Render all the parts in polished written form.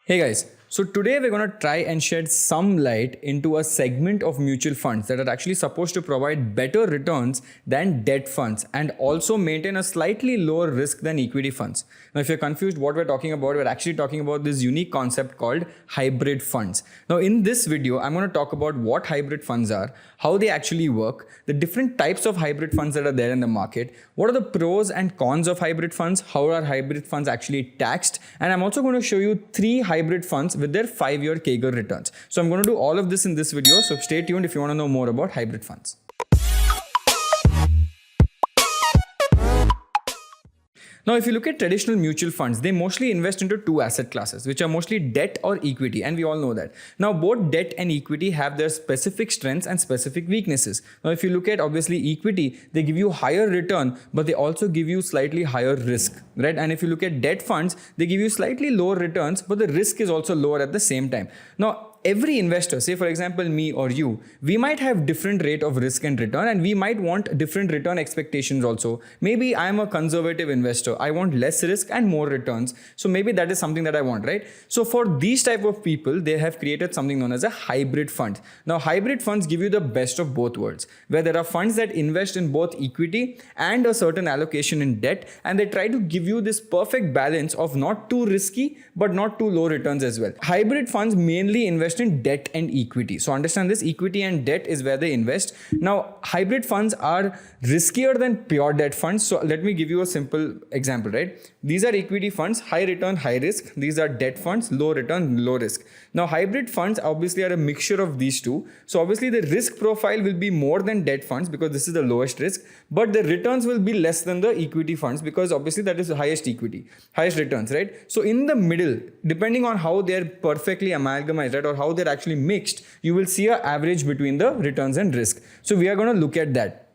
Hey guys, so today we're going to try and shed some light into a segment of mutual funds that are actually supposed to provide better returns than debt funds and also maintain a slightly lower risk than equity funds. Now, if you're confused what we're talking about, we're actually talking about this unique concept called hybrid funds. Now, in this video, I'm going to talk about what hybrid funds are, how they actually work, the different types of hybrid funds that are there in the market, what are the pros and cons of hybrid funds, how are hybrid funds actually taxed, and I'm also going to show you three hybrid funds with their 5-year CAGR returns. So I'm going to do all of this in this video, so stay tuned if you want to know more about hybrid funds. Now, if you look at traditional mutual funds, they mostly invest into two asset classes, which are mostly debt or equity, and we all know that. Now, both debt and equity have their specific strengths and specific weaknesses. Now, if you look at obviously equity, they give you higher return, but they also give you slightly higher risk, right? And if you look at debt funds, they give you slightly lower returns, but the risk is also lower at the same time. Now, every investor, say for example me or you, we might have different rate of risk and return, and we might want different return expectations also. Maybe I'm a conservative investor, I want less risk and more returns, so maybe that is something that I want, right? So for these type of people, they have created something known as a hybrid fund. Now, hybrid funds give you the best of both worlds, where there are funds that invest in both equity and a certain allocation in debt, and they try to give you this perfect balance of not too risky but not too low returns as well. Hybrid funds mainly invest in debt and equity. So understand this, equity and debt is where they invest. Now, hybrid funds are riskier than pure debt funds. So let me give you a simple example, right? These are equity funds, high return, high risk. These are debt funds, low return, low risk. Now, hybrid funds obviously are a mixture of these two. So obviously the risk profile will be more than debt funds because this is the lowest risk, but the returns will be less than the equity funds because obviously that is the highest equity, highest returns, right? So in the middle, depending on how they're perfectly amalgamated, right, or how they're actually mixed, you will see an average between the returns and risk. So we are going to look at that.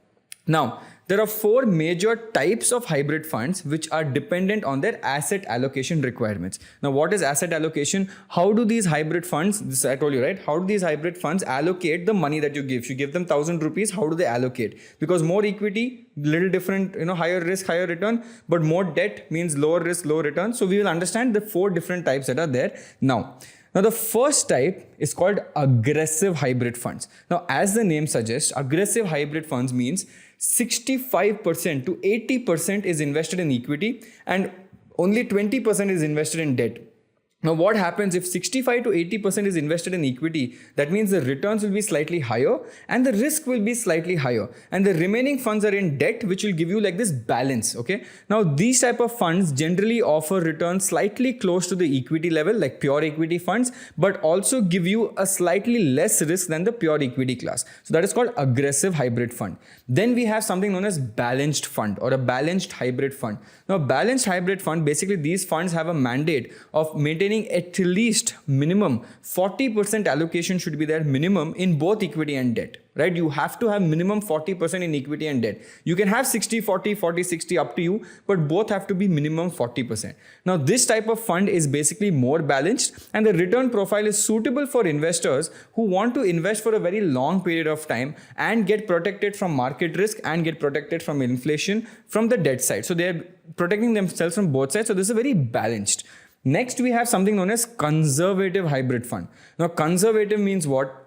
Now, there are four major types of hybrid funds which are dependent on their asset allocation requirements. Now, what is asset allocation? How do these hybrid funds, this I told you, right? How do these hybrid funds allocate the money that you give? If you give them 1,000 rupees, how do they allocate? Because more equity, little different, higher risk, higher return, but more debt means lower risk, lower return. So we will understand the four different types that are there now. Now, the first type is called aggressive hybrid funds. Now, as the name suggests, aggressive hybrid funds means 65% to 80% is invested in equity and only 20% is invested in debt. Now, what happens if 65 to 80% is invested in equity? That means the returns will be slightly higher and the risk will be slightly higher. And the remaining funds are in debt, which will give you like this balance, okay? Now, these type of funds generally offer returns slightly close to the equity level, like pure equity funds, but also give you a slightly less risk than the pure equity class. So that is called aggressive hybrid fund. Then we have something known as balanced fund or a balanced hybrid fund. Now, balanced hybrid fund, basically these funds have a mandate of maintaining at least minimum 40% allocation should be there minimum in both equity and debt, right? You have to have minimum 40% in equity and debt. You can have 60, 40, 40, 60 up to you, but both have to be minimum 40%. Now, this type of fund is basically more balanced and the return profile is suitable for investors who want to invest for a very long period of time and get protected from market risk and get protected from inflation from the debt side. So they're protecting themselves from both sides. So this is very balanced. Next, we have something known as conservative hybrid fund. Now, conservative means what?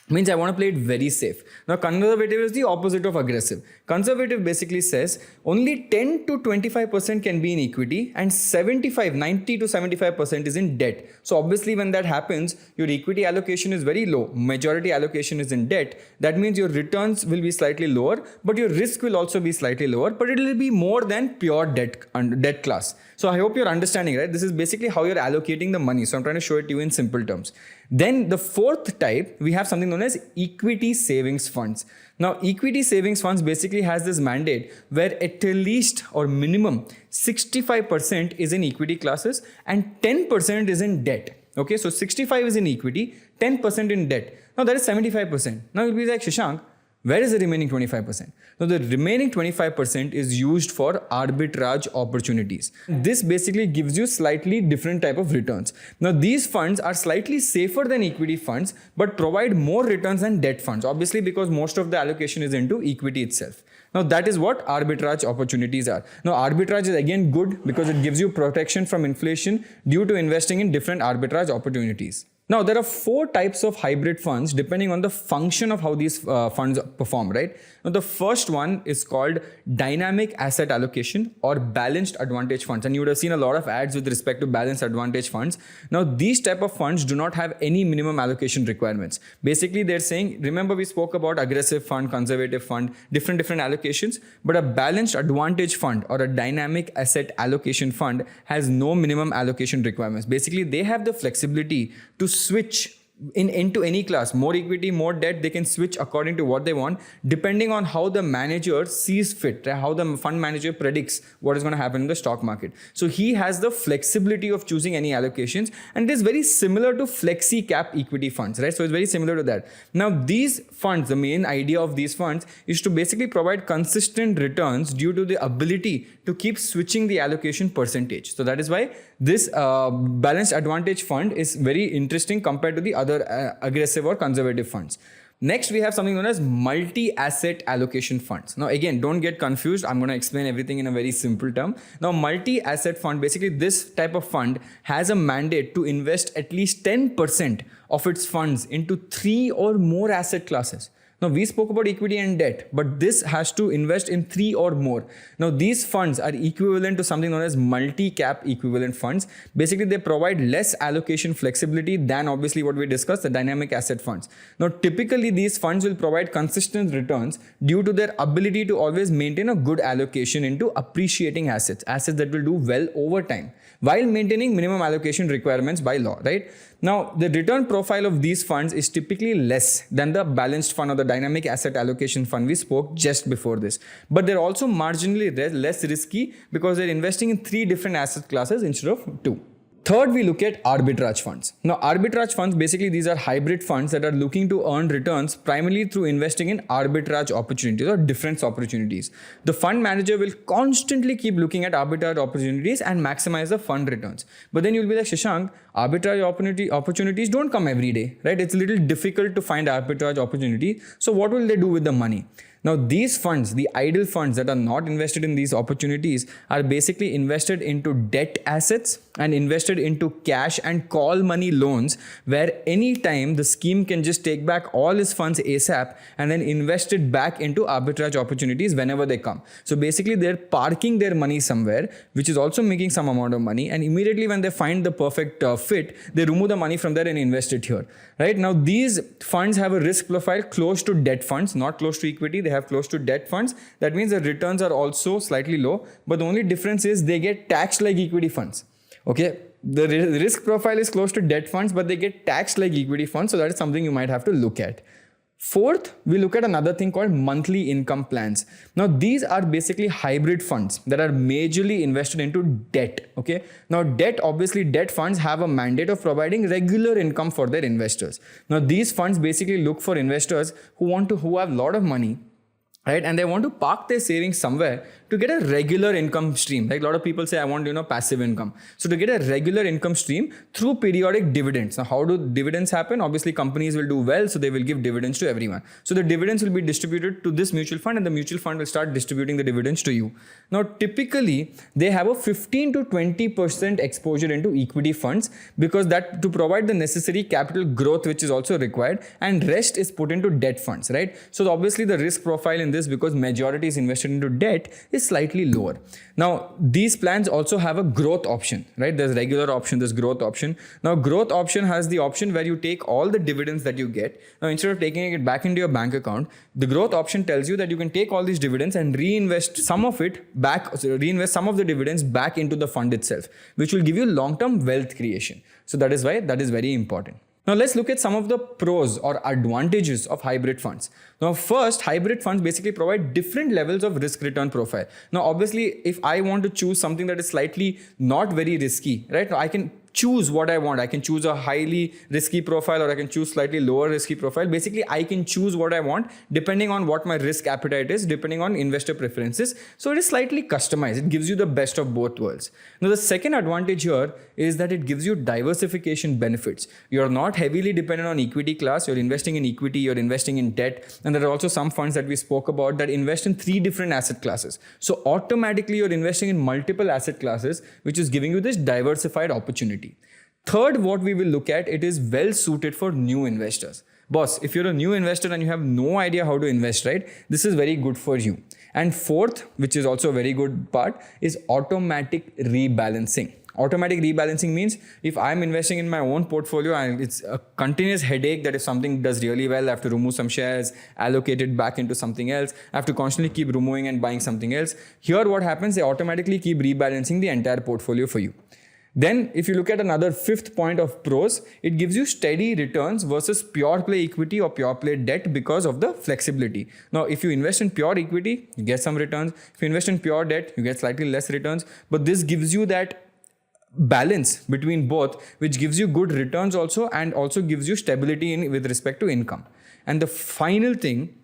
Means I want to play it very safe. Now, conservative is the opposite of aggressive. Conservative basically says only 10 to 25% can be in equity and 90 to 75% is in debt. So obviously when that happens, your equity allocation is very low. Majority allocation is in debt. That means your returns will be slightly lower, but your risk will also be slightly lower, but it will be more than pure debt class. So I hope you're understanding, right? This is basically how you're allocating the money. So I'm trying to show it to you in simple terms. Then the fourth type, we have something known as equity savings funds. Now, equity savings funds basically has this mandate where at least or minimum 65% is in equity classes and 10% is in debt. Okay, so 65 is in equity, 10% in debt. Now that is 75%. Now you'll be like, Shashank, where is the remaining 25%? Now the remaining 25% is used for arbitrage opportunities. This basically gives you slightly different type of returns. Now these funds are slightly safer than equity funds, but provide more returns than debt funds, obviously because most of the allocation is into equity itself. Now that is what arbitrage opportunities are. Now arbitrage is again good because it gives you protection from inflation due to investing in different arbitrage opportunities. Now, there are 4 types of hybrid funds depending on the function of how these funds perform, right? Now, the first one is called dynamic asset allocation or balanced advantage funds. And you would have seen a lot of ads with respect to balanced advantage funds. Now, these type of funds do not have any minimum allocation requirements. Basically, they're saying, remember we spoke about aggressive fund, conservative fund, different allocations, but a balanced advantage fund or a dynamic asset allocation fund has no minimum allocation requirements. Basically, they have the flexibility to switch into any class, more equity, more debt. They can switch according to what they want, depending on how the manager sees fit, how the fund manager predicts what is going to happen in the stock market. So he has the flexibility of choosing any allocations, and it is very similar to flexi cap equity funds, right? So it's very similar to that. Now these funds, the main idea of these funds is to basically provide consistent returns due to the ability to keep switching the allocation percentage. So that is why this balanced advantage fund is very interesting compared to the other aggressive or conservative funds. Next, we have something known as multi-asset allocation funds. Now, again, don't get confused. I'm going to explain everything in a very simple term. Now, multi-asset fund, basically this type of fund has a mandate to invest at least 10% of its funds into 3 or more asset classes. Now, we spoke about equity and debt, but this has to invest in 3 or more. Now, these funds are equivalent to something known as multi-cap equivalent funds. Basically, they provide less allocation flexibility than obviously what we discussed, the dynamic asset funds. Now, typically, these funds will provide consistent returns due to their ability to always maintain a good allocation into appreciating assets that will do well over time, while maintaining minimum allocation requirements by law, right? Now, the return profile of these funds is typically less than the balanced fund or the dynamic asset allocation fund we spoke just before this. But they're also marginally less risky because they're investing in 3 different asset classes instead of 2. Third, we look at arbitrage funds. Now, arbitrage funds, basically these are hybrid funds that are looking to earn returns primarily through investing in arbitrage opportunities or difference opportunities. The fund manager will constantly keep looking at arbitrage opportunities and maximize the fund returns. But then you'll be like, Shashank, arbitrage opportunities don't come every day, right? It's a little difficult to find arbitrage opportunity. So what will they do with the money? Now, these funds, the idle funds that are not invested in these opportunities, are basically invested into debt assets and invested into cash and call money loans, where anytime the scheme can just take back all his funds ASAP and then invest it back into arbitrage opportunities whenever they come. So basically, they're parking their money somewhere, which is also making some amount of money. And immediately when they find the perfect fit, they remove the money from there and invest it here. Right now, these funds have a risk profile close to debt funds, not close to equity. They have close to debt funds. That means the returns are also slightly low, but the only difference is they get taxed like equity funds. Okay, the risk profile is close to debt funds, but they get taxed like equity funds. So that is something you might have to look at. Fourth, we look at another thing called monthly income plans. Now, these are basically hybrid funds that are majorly invested into debt. Okay. Now, debt funds have a mandate of providing regular income for their investors. Now, these funds basically look for investors who have a lot of money, right? And they want to park their savings somewhere to get a regular income stream. Like a lot of people say, I want, passive income. So to get a regular income stream through periodic dividends. Now, how do dividends happen? Obviously, companies will do well, so they will give dividends to everyone. So the dividends will be distributed to this mutual fund, and the mutual fund will start distributing the dividends to you. Now, typically, they have a 15 to 20% exposure into equity funds, because that to provide the necessary capital growth, which is also required, and rest is put into debt funds, right? So obviously, the risk profile in this, because majority is invested into debt, is slightly lower. Now, these plans also have a growth option, right? There's regular option, there's growth option. Now, growth option has the option where you take all the dividends that you get. Now, instead of taking it back into your bank account, the growth option tells you that you can take all these dividends and reinvest some of the dividends back into the fund itself, which will give you long-term wealth creation. So that is why that is very important. Now, let's look at some of the pros or advantages of hybrid funds. Now, first, hybrid funds basically provide different levels of risk return profile. Now, obviously, if I want to choose something that is slightly not very risky, right? I can choose what I want. I can choose a highly risky profile, or I can choose slightly lower risky profile. Basically, I can choose what I want depending on what my risk appetite is, depending on investor preferences. So it is slightly customized. It gives you the best of both worlds. Now, the second advantage here is that it gives you diversification benefits. You're not heavily dependent on equity class. You're investing in equity, you're investing in debt, and And there are also some funds that we spoke about that invest in 3 different asset classes. So automatically you're investing in multiple asset classes, which is giving you this diversified opportunity. Third, what we will look at, it is well suited for new investors. Boss, if you're a new investor and you have no idea how to invest, right, this is very good for you. And fourth, which is also a very good part, is automatic rebalancing. Automatic rebalancing means if I'm investing in my own portfolio and it's a continuous headache that if something does really well, I have to remove some shares, allocate it back into something else. I have to constantly keep removing and buying something else. Here what happens, they automatically keep rebalancing the entire portfolio for you. Then if you look at another fifth point of pros, it gives you steady returns versus pure play equity or pure play debt because of the flexibility. Now, if you invest in pure equity, you get some returns. If you invest in pure debt, you get slightly less returns. But this gives you that balance between both, which gives you good returns also and also gives you stability with respect to income. And the final thing,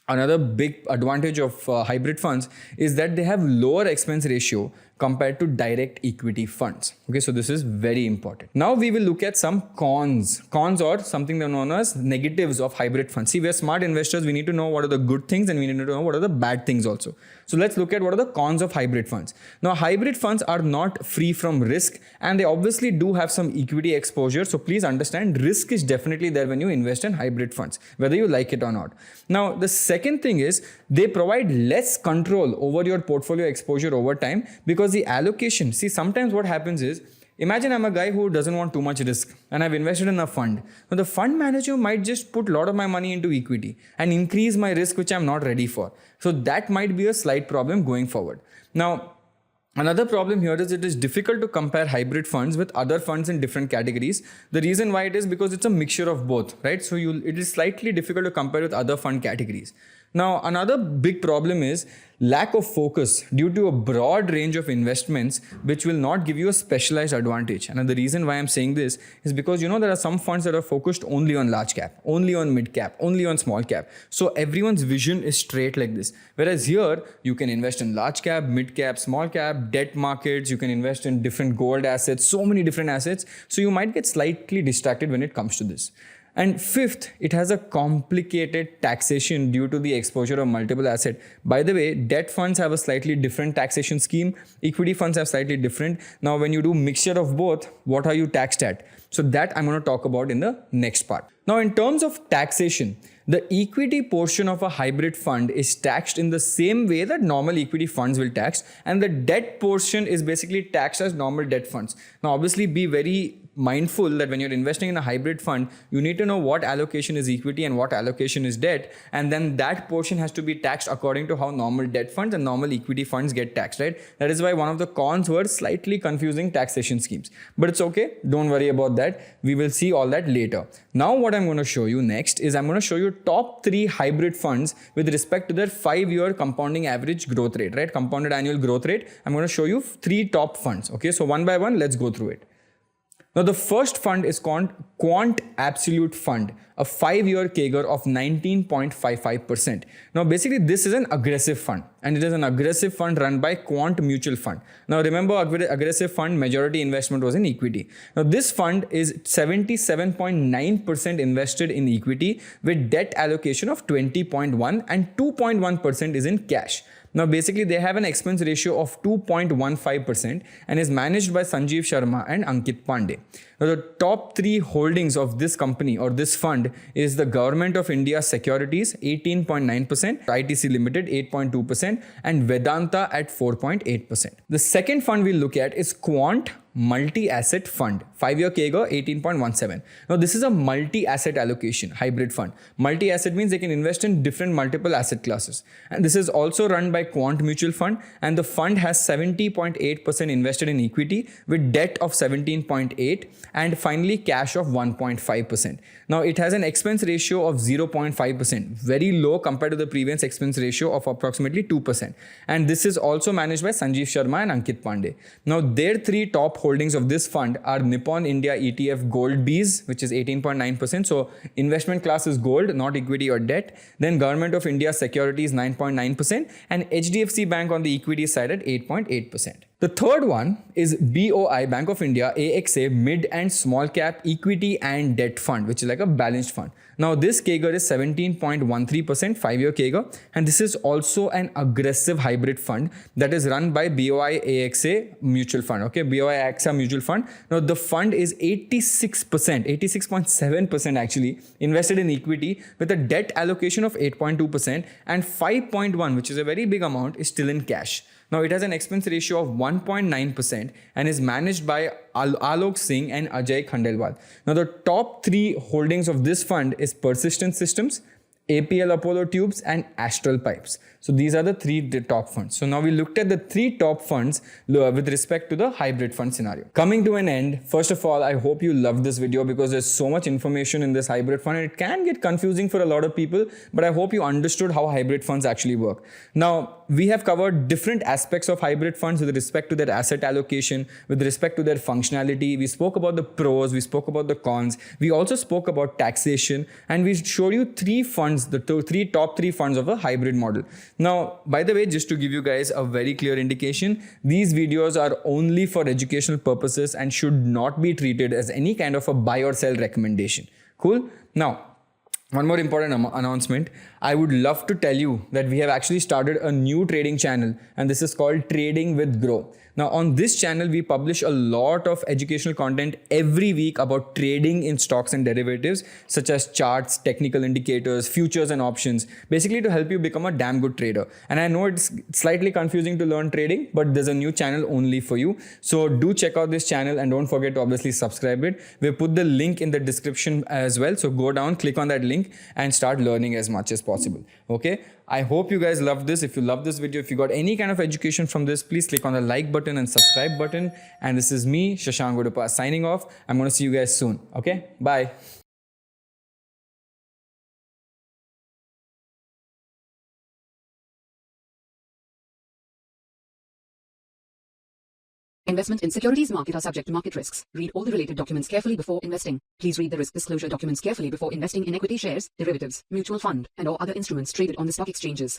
another big advantage of hybrid funds is that they have lower expense ratio compared to direct equity funds. Okay, so this is very important. Now we will look at some cons or something known as negatives of hybrid funds. See, we are smart investors. We need to know what are the good things and we need to know what are the bad things also. So let's look at what are the cons of hybrid funds. Now, hybrid funds are not free from risk and they obviously do have some equity exposure. So please understand, risk is definitely there when you invest in hybrid funds, whether you like it or not. Now, the second thing is they provide less control over your portfolio exposure over time because the allocation, see, sometimes what happens is, imagine I'm a guy who doesn't want too much risk and I've invested in a fund. Now the fund manager might just put a lot of my money into equity and increase my risk, which I'm not ready for. So that might be a slight problem going forward. Now, another problem here is it is difficult to compare hybrid funds with other funds in different categories. The reason why it is because it's a mixture of both, right? So it is slightly difficult to compare with other fund categories. Now, another big problem is lack of focus due to a broad range of investments, which will not give you a specialized advantage. And the reason why I'm saying this is because, you know, there are some funds that are focused only on large cap, only on mid cap, only on small cap. So everyone's vision is straight like this. Whereas here, you can invest in large cap, mid cap, small cap, debt markets, you can invest in different gold assets, so many different assets. So you might get slightly distracted when it comes to this. And fifth, it has a complicated taxation due to the exposure of multiple assets. By the way, debt funds have a slightly different taxation scheme. Equity funds have slightly different. Now, when you do mixture of both, what are you taxed at? So that I'm going to talk about in the next part. Now, in terms of taxation, the equity portion of a hybrid fund is taxed in the same way that normal equity funds will tax, and the debt portion is basically taxed as normal debt funds. Now, obviously, be very mindful that when you're investing in a hybrid fund, you need to know what allocation is equity and what allocation is debt. And then that portion has to be taxed according to how normal debt funds and normal equity funds get taxed, right? That is why one of the cons were slightly confusing taxation schemes. But it's okay. Don't worry about that. We will see all that later. Now, what I'm going to show you next is I'm going to show you top 3 hybrid funds with respect to their 5-year compounding average growth rate, right? Compounded annual growth rate. I'm going to show you 3 top funds. Okay. So one by one, let's go through it. Now, the first fund is called Quant Absolute Fund, a 5-year CAGR of 19.55%. Now, basically, this is an aggressive fund, and it is an aggressive fund run by Quant Mutual Fund. Now, remember, aggressive fund majority investment was in equity. Now, this fund is 77.9% invested in equity with debt allocation of 20.1 and 2.1% is in cash. Now, basically, they have an expense ratio of 2.15% and is managed by Sanjeev Sharma and Ankit Pandey. Now, the top 3 holdings of this company or this fund is the Government of India Securities, 18.9%, ITC Limited, 8.2%, and Vedanta at 4.8%. The second fund we'll look at is Quant Multi-Asset Fund, 5-year CAGR 18.17. Now, this is a multi-asset allocation hybrid fund. Multi-asset means they can invest in different multiple asset classes. And this is also run by Quant Mutual Fund, and the fund has 70.8% invested in equity with debt of 17.8 and finally cash of 1.5%. Now, it has an expense ratio of 0.5%, very low compared to the previous expense ratio of approximately 2%. And this is also managed by Sanjeev Sharma and Ankit Pandey. Now, their 3 top holdings of this fund are Nippon India ETF Gold Bees, which is 18.9%. So investment class is gold, not equity or debt. Then Government of India Securities 9.9% and HDFC Bank on the equity side at 8.8%. The third one is BOI, Bank of India, AXA, Mid and Small Cap Equity and Debt Fund, which is like a balanced fund. Now, this CAGR is 17.13%, 5-year CAGR, and this is also an aggressive hybrid fund that is run by BOI AXA Mutual Fund. Okay, BOI AXA Mutual Fund. Now, the fund is 86.7% actually invested in equity with a debt allocation of 8.2%, and 5.1, which is a very big amount, is still in cash. Now, it has an expense ratio of 1.9% and is managed by Alok Singh and Ajay Khandelwal. Now, the top 3 holdings of this fund is Persistent Systems, APL Apollo Tubes, and Astral Pipes. So these are the 3 top funds. So now we looked at the 3 top funds with respect to the hybrid fund scenario. Coming to an end, first of all, I hope you loved this video because there's so much information in this hybrid fund and it can get confusing for a lot of people, but I hope you understood how hybrid funds actually work. Now, we have covered different aspects of hybrid funds with respect to their asset allocation, with respect to their functionality. We spoke about the pros, we spoke about the cons. We also spoke about taxation, and we showed you 3 funds, the top 3 funds of a hybrid model. Now, by the way, just to give you guys a very clear indication, these videos are only for educational purposes and should not be treated as any kind of a buy or sell recommendation. Cool? Now, one more important announcement. I would love to tell you that we have actually started a new trading channel, and this is called Trading with Grow. Now, on this channel, we publish a lot of educational content every week about trading in stocks and derivatives, such as charts, technical indicators, futures and options, basically to help you become a damn good trader. And I know it's slightly confusing to learn trading, but there's a new channel only for you. So do check out this channel and don't forget to obviously subscribe it. We'll put the link in the description as well. So go down, click on that link and start learning as much as possible. Okay. I hope you guys loved this. If you love this video, if you got any kind of education from this, please click on the like button and subscribe button. And this is me, Shashank Goduppa, signing off. I'm going to see you guys soon. Okay, bye. Investment in securities market are subject to market risks. Read all the related documents carefully before investing. Please read the risk disclosure documents carefully before investing in equity shares, derivatives, mutual fund, and or other instruments traded on the stock exchanges.